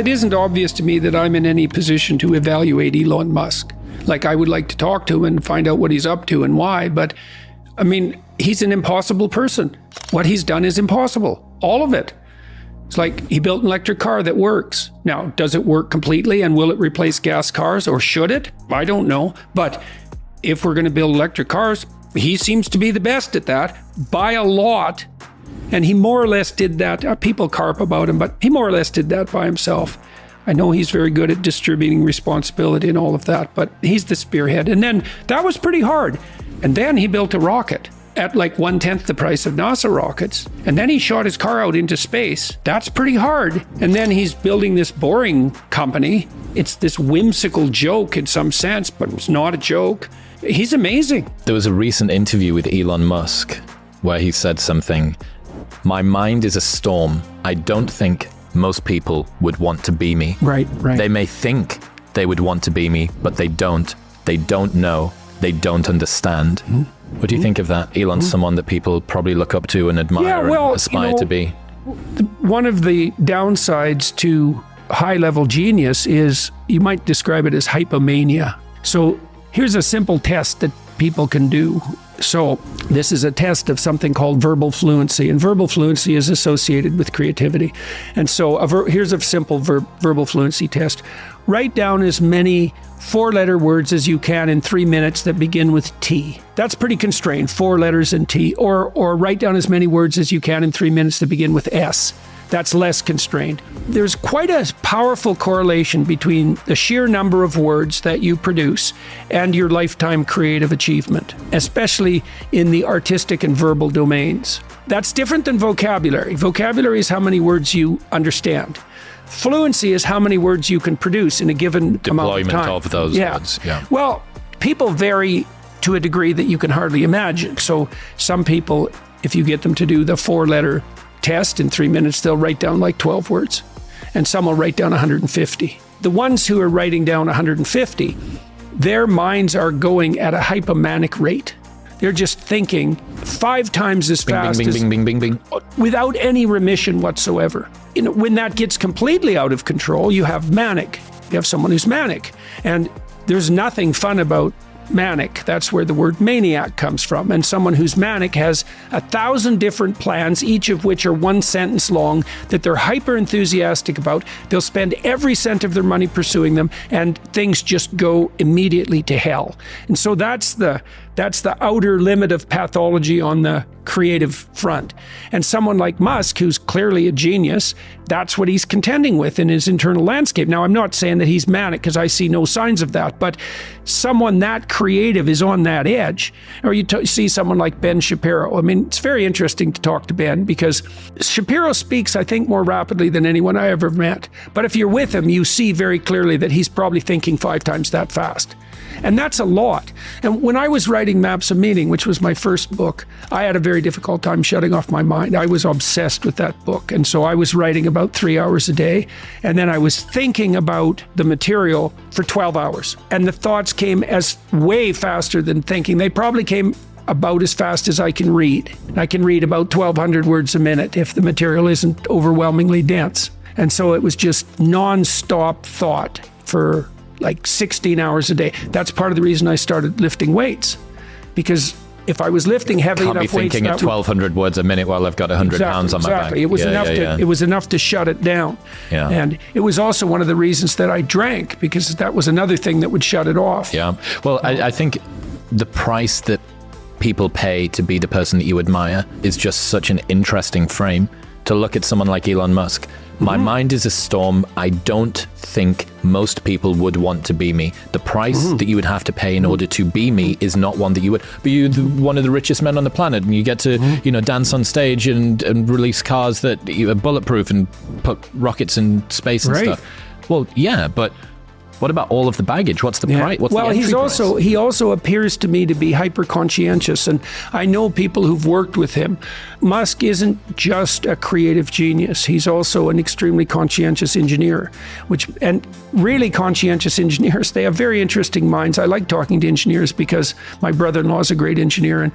It isn't obvious to me that I'm in any position to evaluate Elon Musk. Like, I would like to talk to him and find out what he's up to and why, but I mean, he's an impossible person. What he's done is impossible. All of it. It's like he built an electric car that works. Now, does it work completely and will it replace gas cars, or should it? I don't know. But if we're going to build electric cars, he seems to be the best at that by a lot. And he more or less did that. People carp about him, but he more or less did that by himself. I know he's very good at distributing responsibility and all of that, but he's the spearhead. And then that was pretty hard. And then he built a rocket at like 1/10 the price of NASA rockets. And then he shot his car out into space. That's pretty hard. And then he's building this boring company. It's this whimsical joke in some sense, but it's not a joke. He's amazing. There was a recent interview with Elon Musk where he said something, "My mind is a storm. I don't think most people would want to be me. Right. They may think they would want to be me, but they don't. They don't know. They don't understand." Mm-hmm. What do you think of that? Elon's someone that people probably look up to and admire and aspire to be. One of the downsides to high-level genius is you might describe it as hypomania. So here's a simple test that people can do. So this is a test of something called verbal fluency, and verbal fluency is associated with creativity. And so here's a simple verbal fluency test. Write down as many 4-letter words as you can in 3 minutes that begin with T. That's pretty constrained, 4 letters and T. Or write down as many words as you can in 3 minutes that begin with S. That's less constrained. There's quite a powerful correlation between the sheer number of words that you produce and your lifetime creative achievement, especially in the artistic and verbal domains. That's different than vocabulary. Vocabulary is how many words you understand. Fluency is how many words you can produce in a given amount of time. Deployment of those words, yeah. Well, people vary to a degree that you can hardly imagine. So some people, if you get them to do the 4-letter test in 3 minutes, they'll write down like 12 words, and some will write down 150. The ones who are writing down 150, their minds are going at a hypomanic rate. They're just thinking 5 times as fast without any remission whatsoever. You know, when that gets completely out of control, you have manic. You have someone who's manic, and there's nothing fun about manic. That's where the word maniac comes from. And someone who's manic has 1,000 different plans, each of which are 1 sentence long, that they're hyper enthusiastic about. They'll spend every cent of their money pursuing them, and things just go immediately to hell. And so that's the outer limit of pathology on the creative front. And someone like Musk, who's clearly a genius, that's what he's contending with in his internal landscape. Now, I'm not saying that he's manic, because I see no signs of that, but someone that creative is on that edge. Or you see someone like Ben Shapiro. I mean, it's very interesting to talk to Ben, because Shapiro speaks, I think, more rapidly than anyone I ever met. But if you're with him, you see very clearly that he's probably thinking 5 times that fast. And that's a lot. And when I was writing Maps of Meaning, which was my first book, I had a very difficult time shutting off my mind. I was obsessed with that book. And so I was writing about 3 hours a day. And then I was thinking about the material for 12 hours. And the thoughts came as way faster than thinking. They probably came about as fast as I can read. I can read about 1,200 words a minute if the material isn't overwhelmingly dense. And so it was just non-stop thought for like 16 hours a day. That's part of the reason I started lifting weights, because if I was lifting heavy enough weights... Can't be thinking at 1,200 words a minute while I've got 100 pounds on my back. It was It was enough to shut it down. Yeah. And it was also one of the reasons that I drank, because that was another thing that would shut it off. Yeah. Well, I think the price that people pay to be the person that you admire is just such an interesting frame to look at someone like Elon Musk. My mind is a storm. I don't think most people would want to be me. The price that you would have to pay in order to be me is not one that you would. But you're one of the richest men on the planet, and you get to, dance on stage and release cars that are bulletproof and put rockets in space and stuff. Well, yeah, but what about all of the baggage? What's the price? Well, he also appears to me to be hyper conscientious, and I know people who've worked with him. Musk isn't just a creative genius. He's also an extremely conscientious engineer, and really conscientious engineers, they have very interesting minds. I like talking to engineers because my brother-in-law is a great engineer, and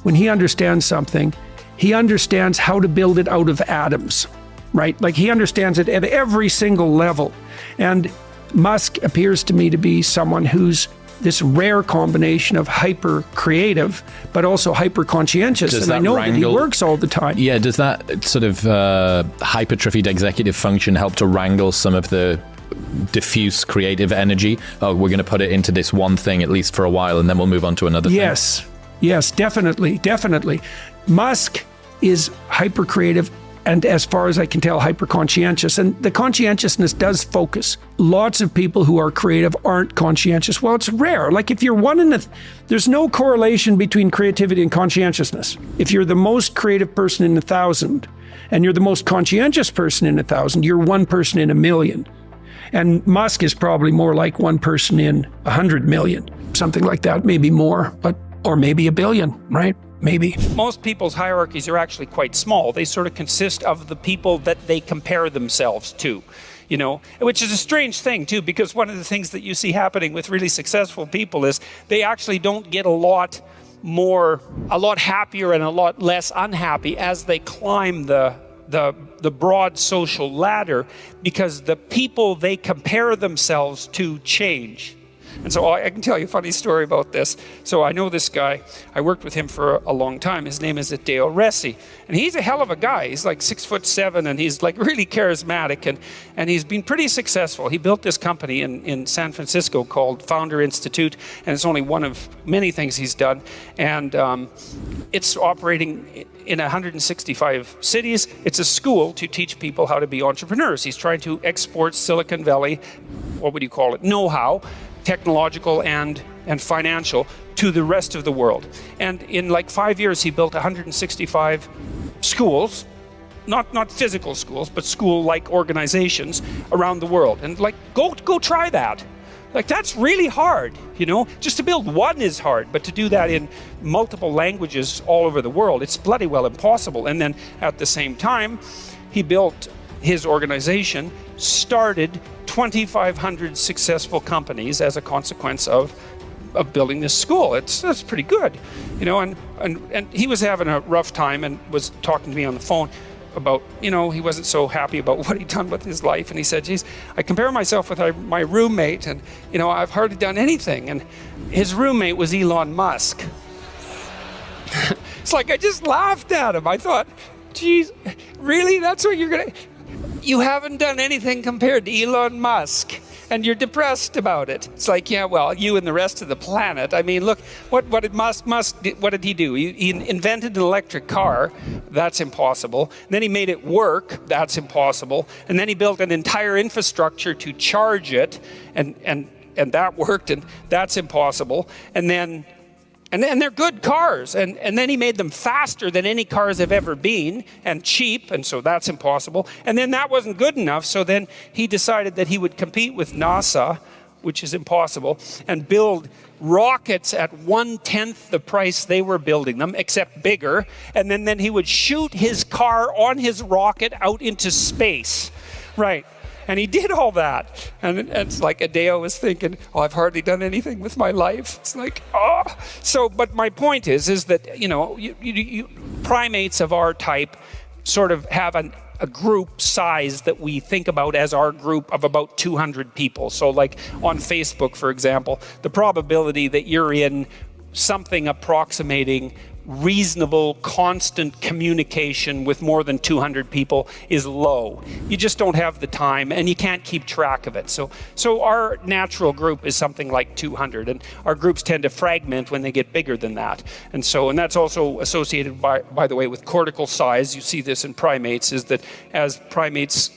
when he understands something, he understands how to build it out of atoms. right? Like he understands it at every single level. And Musk appears to me to be someone who's this rare combination of hyper creative, but also hyper conscientious. And I know that he works all the time. Yeah, does that sort of hypertrophied executive function help to wrangle some of the diffuse creative energy? Oh, we're going to put it into this one thing, at least for a while, and then we'll move on to another thing. Yes, definitely. Musk is hyper creative, and as far as I can tell, hyper conscientious. And the conscientiousness does focus. Lots of people who are creative aren't conscientious. Well, it's rare. Like if you're one in there's no correlation between creativity and conscientiousness. If you're the most creative person in 1,000 and you're the most conscientious person in 1,000, you're one person in 1,000,000. And Musk is probably more like one person in 100 million, something like that, maybe more, or maybe 1 billion, right? Maybe. Most people's hierarchies are actually quite small. They sort of consist of the people that they compare themselves to, which is a strange thing too, because one of the things that you see happening with really successful people is they actually don't get a lot happier and a lot less unhappy as they climb the broad social ladder, because the people they compare themselves to change. And so I can tell you a funny story about this. So I know this guy. I worked with him for a long time. His name is Deo Resi. And he's a hell of a guy. He's like 6'7", and he's like really charismatic. And he's been pretty successful. He built this company in San Francisco called Founder Institute. And it's only one of many things he's done. And it's operating in 165 cities. It's a school to teach people how to be entrepreneurs. He's trying to export Silicon Valley, what would you call it, know-how, technological and financial, to the rest of the world. And in like 5 years, he built 165 schools, not physical schools, but school-like organizations around the world. And like, go try that. Like, that's really hard, Just to build one is hard, but to do that in multiple languages all over the world, it's bloody well impossible. And then at the same time, he built his organization, started 2,500 successful companies as a consequence of building this school. That's pretty good, and he was having a rough time and was talking to me on the phone about, he wasn't so happy about what he'd done with his life. And he said, geez, I compare myself with my roommate, and, I've hardly done anything. And his roommate was Elon Musk. It's like, I just laughed at him. I thought, geez, really? That's what you're going to... You haven't done anything compared to Elon Musk, and you're depressed about it. It's like, yeah, well, you and the rest of the planet. I mean, look, what did Musk what did he do? He invented an electric car. That's impossible. And then he made it work. That's impossible. And then he built an entire infrastructure to charge it, and that worked, and that's impossible. And they're good cars. And then he made them faster than any cars have ever been, and cheap, and so that's impossible. And then that wasn't good enough, so then he decided that he would compete with NASA, which is impossible, and build rockets at 1/10 the price they were building them, except bigger. And then he would shoot his car on his rocket out into space. Right. And he did all that. And it's like Adeo was thinking, I've hardly done anything with my life. It's like, So, but my point is that, primates of our type sort of have a group size that we think about as our group of about 200 people. So like on Facebook, for example, the probability that you're in something approximating reasonable, constant communication with more than 200 people is low. You just don't have the time, and you can't keep track of it. So our natural group is something like 200, and our groups tend to fragment when they get bigger than that. And that's also associated, by the way, with cortical size. You see this in primates, is that as primates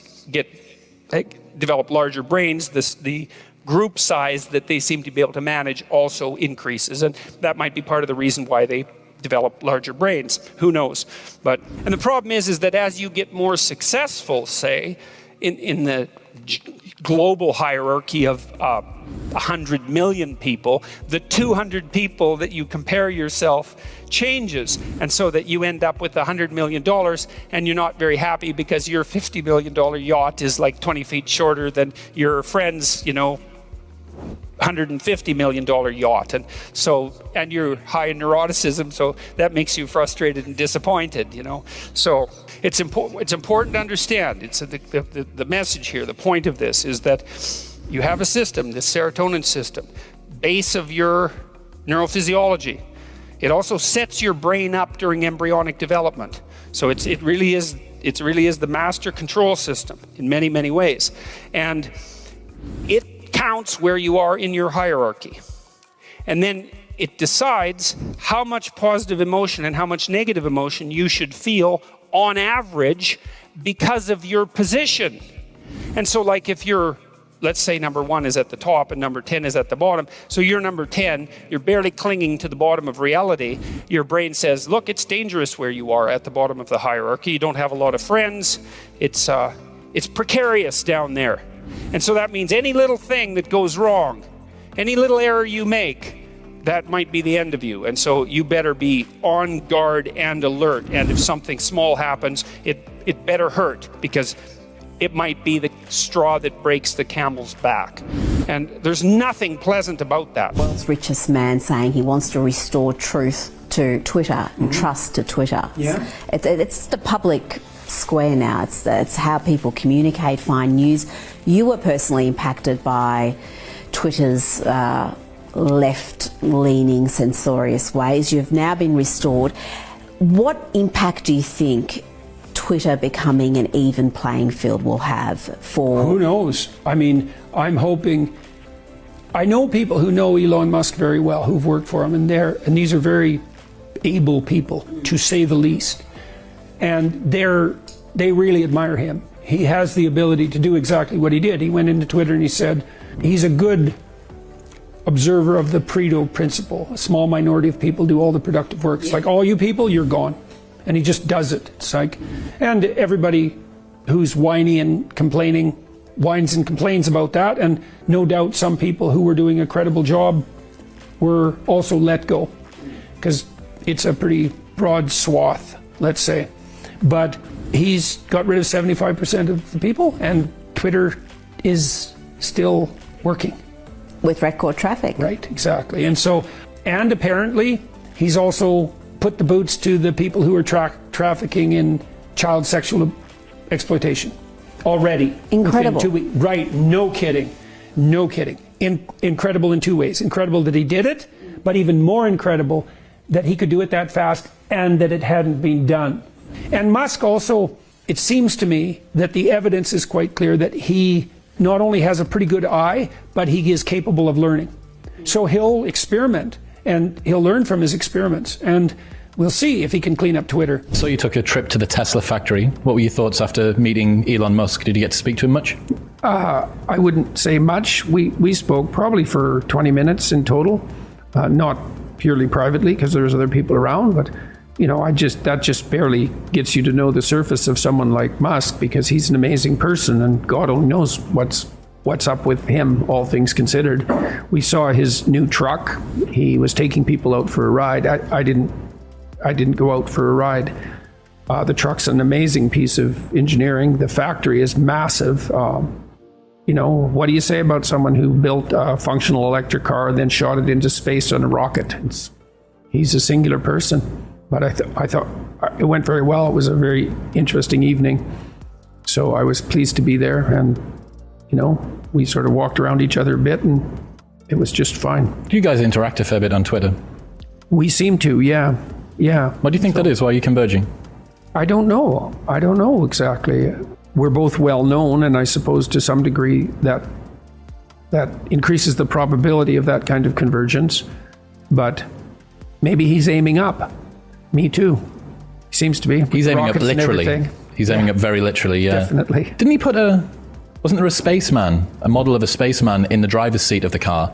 develop larger brains, the group size that they seem to be able to manage also increases, and that might be part of the reason why they develop larger brains. Who knows? And the problem is that as you get more successful, say, in the global hierarchy of 100 million people, the 200 people that you compare yourself changes, and so that you end up with $100 million, and you're not very happy because your $50 million yacht is like 20 feet shorter than your friend's, $150 million yacht, and you're high in neuroticism, so that makes you frustrated and disappointed, So It's important to understand. It's the message here, the point of this is that you have a system, the serotonin system, base of your neurophysiology. It also sets your brain up during embryonic development. So it really is the master control system in many, many ways. And it counts where you are in your hierarchy. And then it decides how much positive emotion and how much negative emotion you should feel on average because of your position. And so like if you're, let's say number 1 is at the top and number 10 is at the bottom. So you're number 10, you're barely clinging to the bottom of reality. Your brain says, look, it's dangerous where you are at the bottom of the hierarchy. You don't have a lot of friends. It's precarious down there. And so that means any little thing that goes wrong, any little error you make, that might be the end of you. And so you better be on guard and alert. And if something small happens, it better hurt, because it might be the straw that breaks the camel's back. And there's nothing pleasant about that. World's richest man saying he wants to restore truth to Twitter and trust to Twitter. Yeah. It's the public square now. It's how people communicate, find news. You were personally impacted by Twitter's left-leaning, censorious ways. You've now been restored. What impact do you think Twitter becoming an even playing field will have for... Who knows? I mean, I'm hoping... I know people who know Elon Musk very well, who've worked for him, and these are very able people, to say the least. And they really admire him. He has the ability to do exactly what he did. He went into Twitter and he said, he's a good observer of the Pareto principle. A small minority of people do all the productive work. It's like, all you people, you're gone. And he just does it. It's like, and everybody who's whiny and complaining whines and complains about that. And no doubt some people who were doing a credible job were also let go, because it's a pretty broad swath, let's say. But he's got rid of 75% of the people, and Twitter is still working. With record traffic. Right, exactly. And apparently he's also put the boots to the people who are trafficking in child sexual exploitation already. Incredible. 2 weeks. Right, no kidding. Incredible in 2 ways. Incredible that he did it, but even more incredible that he could do it that fast and that it hadn't been done. And Musk also, it seems to me that the evidence is quite clear that he not only has a pretty good eye, but he is capable of learning. So he'll experiment and he'll learn from his experiments, and we'll see if he can clean up Twitter. So you took a trip to the Tesla factory. What were your thoughts after meeting Elon Musk? Did you get to speak to him much? I wouldn't say much. We spoke probably for 20 minutes in total, not purely privately because there was other people around, but you know, that just barely gets you to know the surface of someone like Musk, because he's an amazing person, and God only knows what's up with him, all things considered. We saw his new truck. He was taking people out for a ride. I didn't go out for a ride. The truck's an amazing piece of engineering. The factory is massive. You know, what do you say about someone who built a functional electric car and then shot it into space on a rocket? He's a singular person. But I thought it went very well. It was a very interesting evening. So I was pleased to be there, and you know, we sort of walked around each other a bit, and it was just fine. Do you guys interact a fair bit on Twitter? We seem to, yeah. What do you think that is? Why are you converging? I don't know exactly. We're both well known, and I suppose to some degree that increases the probability of that kind of convergence. But maybe he's aiming up. Me too. He seems to be. He's aiming up literally. He's aiming up very literally, yeah. Definitely. Didn't he put wasn't there a spaceman, a model of a spaceman in the driver's seat of the car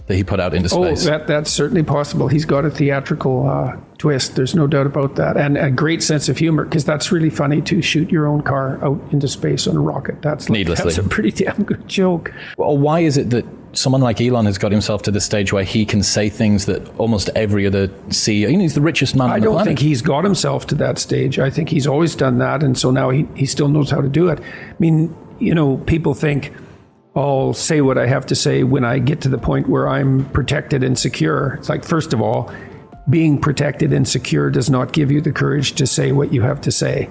that he put out into space? Oh, that's certainly possible. He's got a theatrical twist. There's no doubt about that. And a great sense of humor, because that's really funny to shoot your own car out into space on a rocket. Needlessly. That's a pretty damn good joke. Well, why is it that someone like Elon has got himself to the stage where he can say things that almost every other CEO, he's the richest man on the planet. I don't think he's got himself to that stage. I think he's always done that, and so now he still knows how to do it. I mean, you know, people think, I'll say what I have to say when I get to the point where I'm protected and secure. It's like, first of all, being protected and secure does not give you the courage to say what you have to say.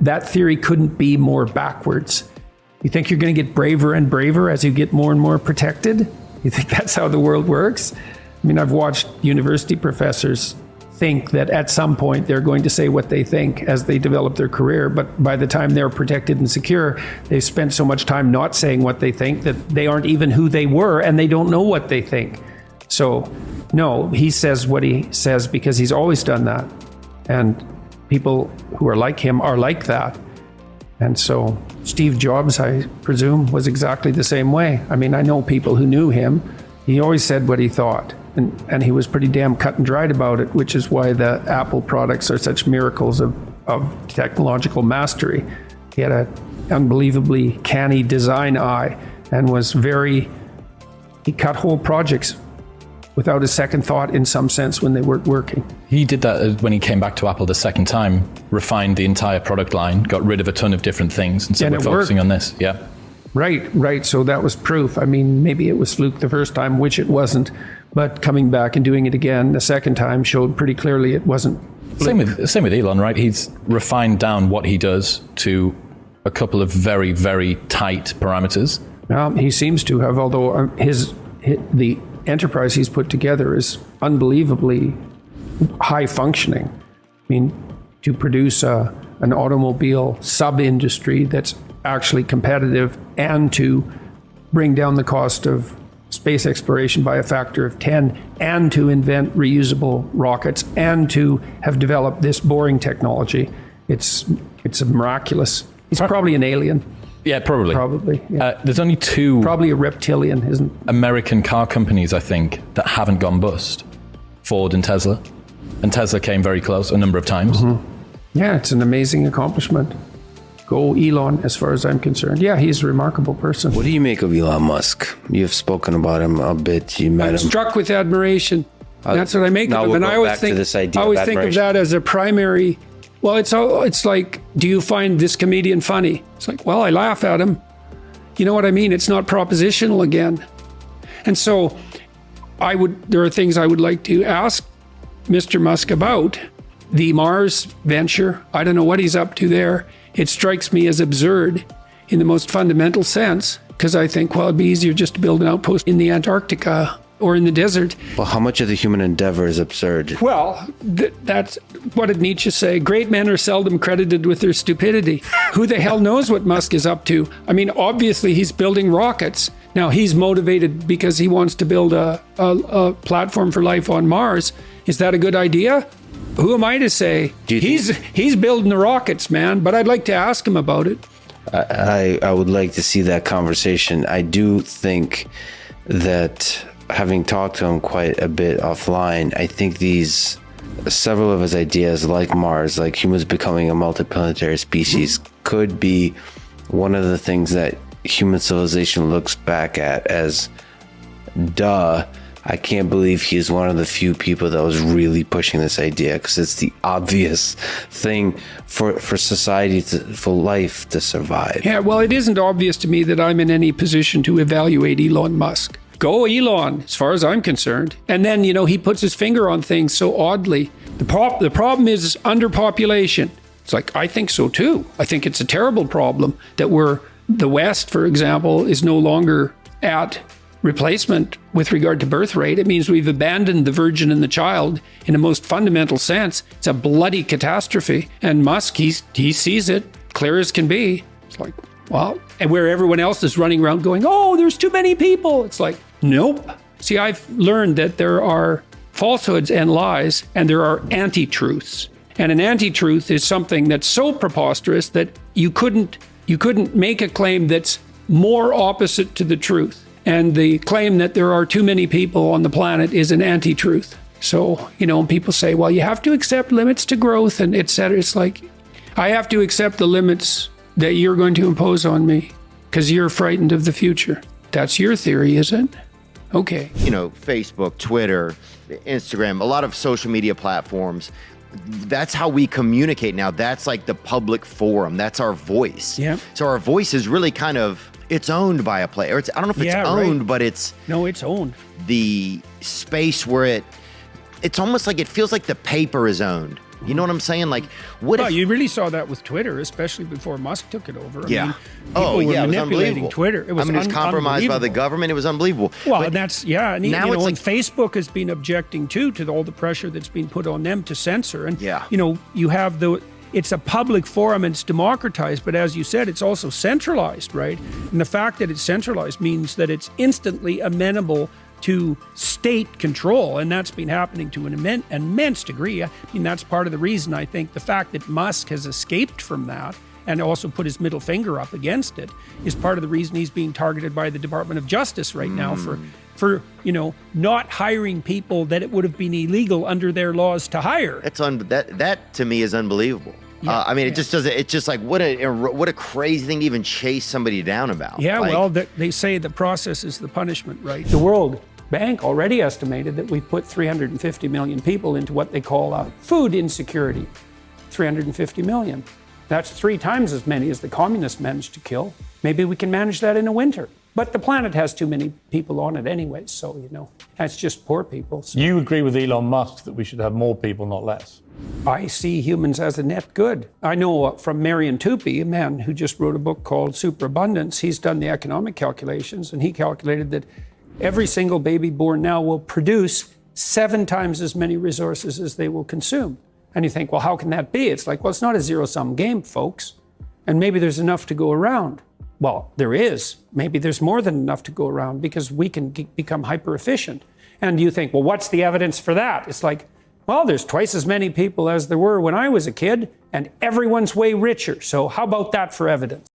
That theory couldn't be more backwards. You think you're going to get braver and braver as you get more and more protected? You think that's how the world works? I mean, I've watched university professors think that at some point they're going to say what they think as they develop their career, but by the time they're protected and secure, they've spent so much time not saying what they think that they aren't even who they were and they don't know what they think. So, no, he says what he says because he's always done that. And people who are like him are like that. And so Steve Jobs, I presume, was exactly the same way. I mean, I know people who knew him. He always said what he thought. And he was pretty damn cut and dried about it, which is why the Apple products are such miracles of technological mastery. He had an unbelievably canny design eye and he cut whole projects without a second thought in some sense when they weren't working. He did that when he came back to Apple the second time, refined the entire product line, got rid of a ton of different things, and said, we're focusing on this. Yeah. Right. So that was proof. I mean, maybe it was fluke the first time, which it wasn't, but coming back and doing it again the second time showed pretty clearly it wasn't fluke. Same with Elon, right? He's refined down what he does to a couple of very, very tight parameters. He seems to have, although the enterprise he's put together is unbelievably high functioning. I mean, to produce an automobile sub-industry that's actually competitive and to bring down the cost of space exploration by a factor of 10 and to invent reusable rockets and to have developed this boring technology, it's miraculous. He's probably an alien. Yeah, probably. Probably. Yeah. There's only two probably a reptilian, isn't American car companies, I think, that haven't gone bust. Ford and Tesla. And Tesla came very close a number of times. Mm-hmm. Yeah, it's an amazing accomplishment. Go Elon, as far as I'm concerned. Yeah, he's a remarkable person. What do you make of Elon Musk? You've spoken about him a bit. You met I'm him. struck with admiration. That's what I make of him. And I always think of that as a primary. Well, it's like, do you find this comedian funny? It's like, well, I laugh at him. You know what I mean? It's not propositional again. And so there are things I would like to ask Mr. Musk about. The Mars venture, I don't know what he's up to there. It strikes me as absurd in the most fundamental sense, because I think, well, it'd be easier just to build an outpost in the Antarctica or in the desert. Well, how much of the human endeavor is absurd? Well, that's what did Nietzsche say? Great men are seldom credited with their stupidity. Who the hell knows what Musk is up to? I mean, obviously he's building rockets. Now, he's motivated because he wants to build a platform for life on Mars. Is that a good idea? Who am I to say? He's building the rockets, man, but I'd like to ask him about it. I would like to see that conversation. I do think that, having talked to him quite a bit offline, I think several of his ideas, like Mars, like humans becoming a multiplanetary species, could be one of the things that human civilization looks back at as, duh, I can't believe he's one of the few people that was really pushing this idea, because it's the obvious thing for society, for life to survive. Yeah, well, it isn't obvious to me that I'm in any position to evaluate Elon Musk. Go Elon, as far as I'm concerned. And then, he puts his finger on things so oddly. The problem is underpopulation. It's like, I think so too. I think it's a terrible problem that the West, for example, is no longer at replacement with regard to birth rate. It means we've abandoned the virgin and the child in a most fundamental sense. It's a bloody catastrophe. And Musk, he sees it clear as can be. It's like, well, and where everyone else is running around going, oh, there's too many people. It's like, nope. See, I've learned that there are falsehoods and lies, and there are anti-truths. And an anti-truth is something that's so preposterous that you couldn't make a claim that's more opposite to the truth. And the claim that there are too many people on the planet is an anti-truth. So, people say, well, you have to accept limits to growth and et cetera. It's like, I have to accept the limits that you're going to impose on me because you're frightened of the future. That's your theory, isn't it? Okay. Facebook, Twitter, Instagram, a lot of social media platforms. That's how we communicate now. That's like the public forum. That's our voice. Yeah. So our voice is really it's owned by a player. I don't know if it's owned, right. but it's... No, it's owned. The space where it it's almost like it feels like the paper is owned. You know what I'm saying? Like, what Well, if you really saw that with Twitter, especially before Musk took it over. I Yeah. mean, people were it was manipulating unbelievable. Twitter. It was it was compromised by the unbelievable. government. It was unbelievable. Well, But and that's, yeah, and, now you it's know, like- and Facebook has been objecting too to all the pressure that's been put on them to censor. And, Yeah. you know, you have it's a public forum and it's democratized, but as you said, it's also centralized, right? And the fact that it's centralized means that it's instantly amenable to state control, and that's been happening to an immense degree. I mean, that's part of the reason, I think, the fact that Musk has escaped from that and also put his middle finger up against it is part of the reason he's being targeted by the Department of Justice right now for you know, not hiring people that it would have been illegal under their laws to hire. that to me is unbelievable. I mean, it just doesn't. It's just like what a crazy thing to even chase somebody down about. Yeah, Like, well, they say the process is the punishment, right? The World Bank already estimated that we've put 350 million people into what they call food insecurity. 350 million. That's 3 times as many as the communists managed to kill. Maybe we can manage that in a winter. But the planet has too many people on it anyway, so, you know, that's just poor people. So You agree with Elon Musk that we should have more people, not less? I see humans as a net good. I know from Marion Tupy, a man who just wrote a book called Superabundance, he's done the economic calculations, and he calculated that every single baby born now will produce 7 times as many resources as they will consume. And you think, well, how can that be? It's like, well, it's not a zero-sum game, folks. And maybe there's enough to go around. Well, there is. Maybe there's more than enough to go around because we can become hyper-efficient. And you think, well, what's the evidence for that? It's like, well, there's twice as many people as there were when I was a kid, and everyone's way richer. So how about that for evidence?